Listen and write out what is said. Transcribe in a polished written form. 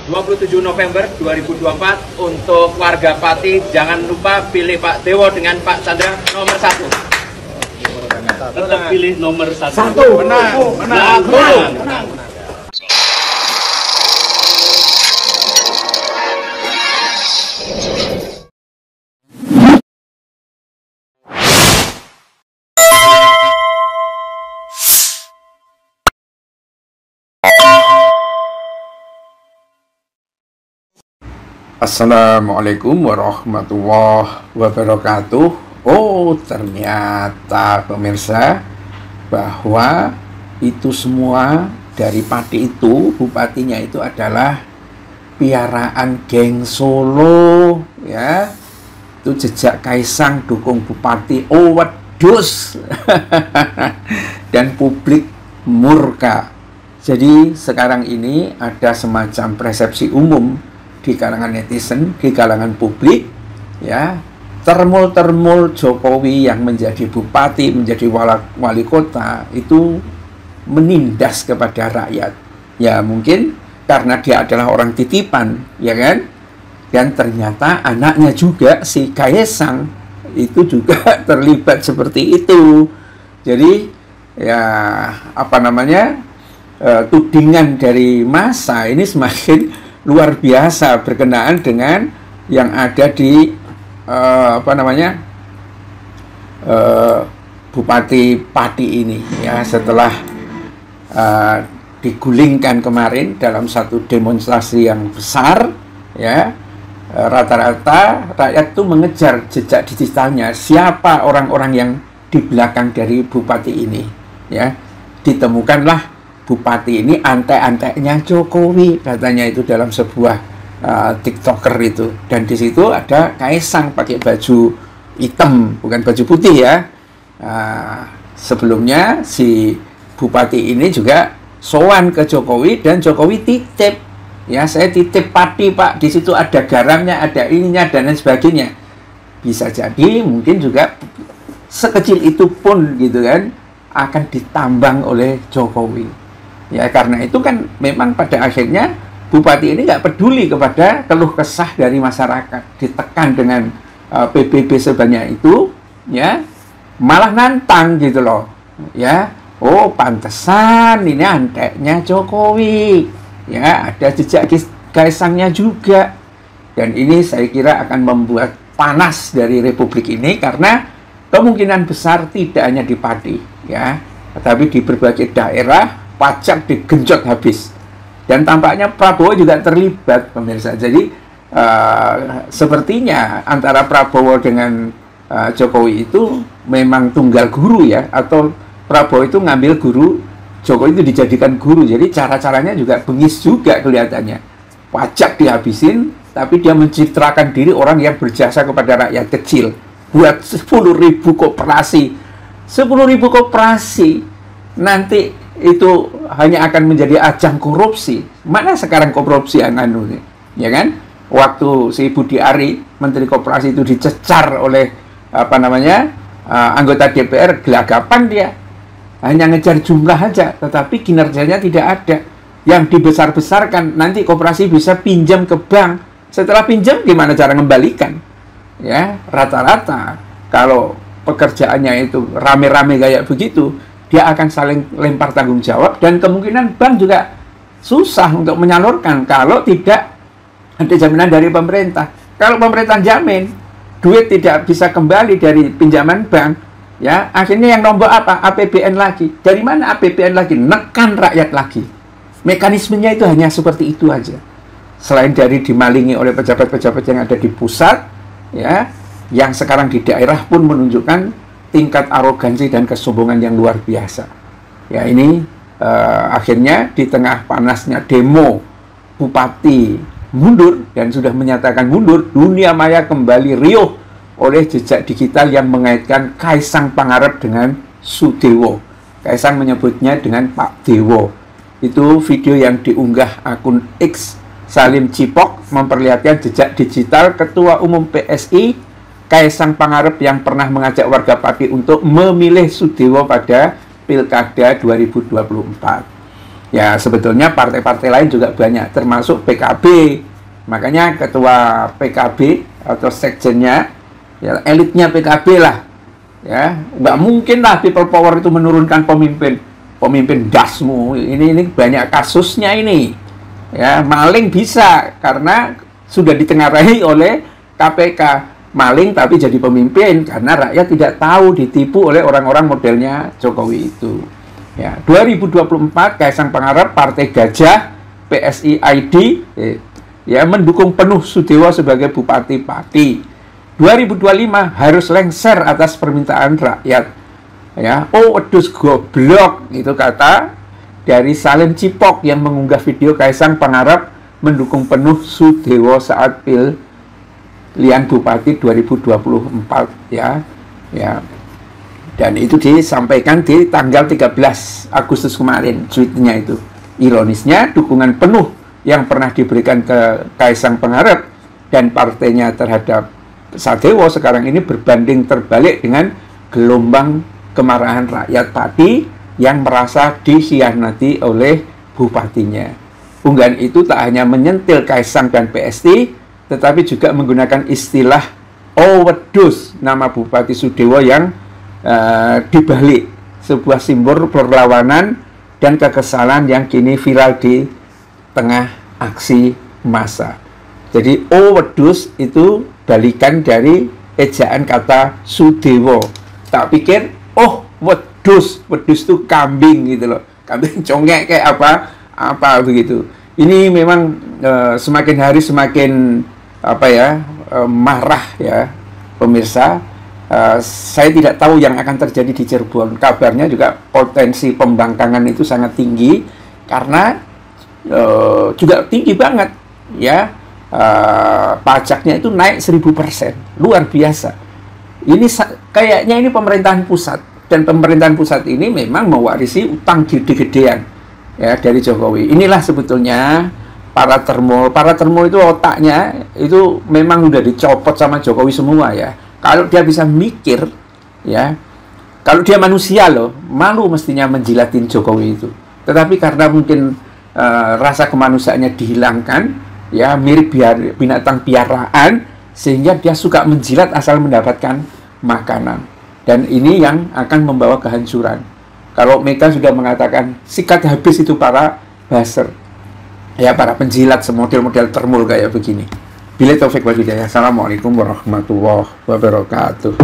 27 November 2024 untuk warga Pati, jangan lupa pilih Pak Dewo dengan Pak Chandra nomor 1. Tetap pilih nomor 1. Menang. Assalamualaikum warahmatullahi wabarakatuh. Oh, ternyata pemirsa bahwa itu semua dari Pati itu, bupatinya itu adalah piaraan geng Solo, ya. Itu jejak Kaisang dukung bupati. Oh, wedus. Dan publik murka. Jadi sekarang ini ada semacam persepsi umum di kalangan netizen, di kalangan publik, ya, termul-termul Jokowi yang menjadi bupati, menjadi wali kota itu menindas kepada rakyat. Ya mungkin karena dia adalah orang titipan, ya kan? Dan ternyata anaknya juga si Kaisang itu juga terlibat seperti itu. Jadi ya apa namanya, tudingan dari massa ini semakin luar biasa berkenaan dengan yang ada di Bupati Pati ini, ya, setelah digulingkan kemarin dalam satu demonstrasi yang besar, ya, rata-rata rakyat itu mengejar jejak digitalnya, siapa orang-orang yang di belakang dari bupati ini, ya. Ditemukanlah bupati ini antek-anteknya Jokowi, katanya itu dalam sebuah TikToker itu. Dan di situ ada Kaisang pakai baju hitam, bukan baju putih, ya. Sebelumnya si bupati ini juga sowan ke Jokowi dan Jokowi titip, ya, saya titip Pati Pak, di situ ada garamnya, ada ininya dan lain sebagainya. Bisa jadi mungkin juga sekecil itu pun gitu kan akan ditambang oleh Jokowi. Ya karena itu kan memang pada akhirnya bupati ini nggak peduli kepada keluh kesah dari masyarakat, ditekan dengan PBB sebanyak itu, ya, malah nantang gitu loh, ya. Oh pantesan ini anteknya Jokowi, ya, ada jejak Kaisangnya juga. Dan ini saya kira akan membuat panas dari republik ini karena kemungkinan besar tidak hanya di Pati, ya, tetapi di berbagai daerah pajak digenjot habis. Dan tampaknya Prabowo juga terlibat, pemirsa. Jadi sepertinya antara Prabowo dengan Jokowi itu memang tunggal guru, ya, atau Prabowo itu ngambil guru, Jokowi itu dijadikan guru. Jadi cara-caranya juga bengis juga kelihatannya. Pajak dihabisin, tapi dia mencitrakan diri orang yang berjasa kepada rakyat kecil. Buat 10.000 koperasi. 10.000 koperasi nanti itu hanya akan menjadi ajang korupsi. Mana sekarang korupsi yang ya kan? Waktu si Budi Ari, Menteri Koperasi itu dicecar oleh anggota DPR, gelagapan dia. Hanya ngejar jumlah aja, tetapi kinerjanya tidak ada. Yang dibesar-besarkan, nanti koperasi bisa pinjam ke bank. Setelah pinjam, gimana cara mengembalikan? Ya, rata-rata kalau pekerjaannya itu rame-rame kayak begitu, dia akan saling lempar tanggung jawab dan kemungkinan bank juga susah untuk menyalurkan kalau tidak ada jaminan dari pemerintah. Kalau pemerintah jamin, duit tidak bisa kembali dari pinjaman bank, ya, akhirnya yang nombok apa? APBN lagi. Dari mana APBN lagi? Nekan rakyat lagi. Mekanismenya itu hanya seperti itu aja. Selain dari dimalingi oleh pejabat-pejabat yang ada di pusat, ya, yang sekarang di daerah pun menunjukkan tingkat arogansi dan kesombongan yang luar biasa. Ya ini akhirnya di tengah panasnya demo bupati mundur dan sudah menyatakan mundur, dunia maya kembali riuh oleh jejak digital yang mengaitkan Kaisang Pangarep dengan Sudewo. Kaisang menyebutnya dengan Pak Dewo. Itu video yang diunggah akun X Salim Cipok memperlihatkan jejak digital Ketua Umum PSI Kaisang Pangarep yang pernah mengajak warga Pati untuk memilih Sudewo pada Pilkada 2024. Ya, sebetulnya partai-partai lain juga banyak, termasuk PKB. Makanya ketua PKB atau sekjennya, ya elitnya PKB lah. Ya, nggak mungkin lah people power itu menurunkan pemimpin dasmu. Ini banyak kasusnya ini. Ya, maling bisa karena sudah ditengarai oleh KPK. Maling tapi jadi pemimpin karena rakyat tidak tahu, ditipu oleh orang-orang modelnya Jokowi itu. Ya, 2024 Kaisang Pangarep Partai Gajah PSI ID ya mendukung penuh Sudewo sebagai Bupati Pati. 2025 harus lengser atas permintaan rakyat. Ya, oh wedus goblok itu kata dari Salim Cipok yang mengunggah video Kaisang Pangarep mendukung penuh Sudewo saat pilihan Bupati 2024 ya. Ya. Dan itu disampaikan di tanggal 13 Agustus kemarin, tweetnya itu. Ironisnya, dukungan penuh yang pernah diberikan ke Kaisang Pangarep dan partainya terhadap Sadewo sekarang ini berbanding terbalik dengan gelombang kemarahan rakyat Pati yang merasa dikhianati oleh bupatinya. Unggahan itu tak hanya menyentil Kaisang dan PSI, tetapi juga menggunakan istilah "oh wedus" nama Bupati Sudewo yang dibalik sebuah simbol perlawanan dan kekesalan yang kini viral di tengah aksi massa. Jadi "oh wedus" itu balikan dari ejaan kata Sudewo. Tak pikir oh wedus, wedus itu kambing gitu loh, kambing congek kayak apa begitu. Ini memang semakin hari semakin marah ya pemirsa. Saya tidak tahu yang akan terjadi di Cirebon. Kabarnya juga potensi pembangkangan itu sangat tinggi karena juga tinggi banget ya. Pajaknya itu naik 1000%, luar biasa. Ini kayaknya ini pemerintahan pusat, dan pemerintahan pusat ini memang mewarisi utang gede-gedean ya dari Jokowi. Inilah sebetulnya para termol itu otaknya itu memang udah dicopot sama Jokowi semua ya. Kalau dia bisa mikir, ya, kalau dia manusia loh, malu mestinya menjilatin Jokowi itu. Tetapi karena mungkin rasa kemanusiaannya dihilangkan, ya mirip binatang piaraan, sehingga dia suka menjilat asal mendapatkan makanan. Dan ini yang akan membawa kehancuran. Kalau Mega sudah mengatakan sikat habis itu para buzzer, ya para penjilat semodel-model termul kayak begini. Billahi taufik wal hidayah. Assalamualaikum warahmatullahi wabarakatuh.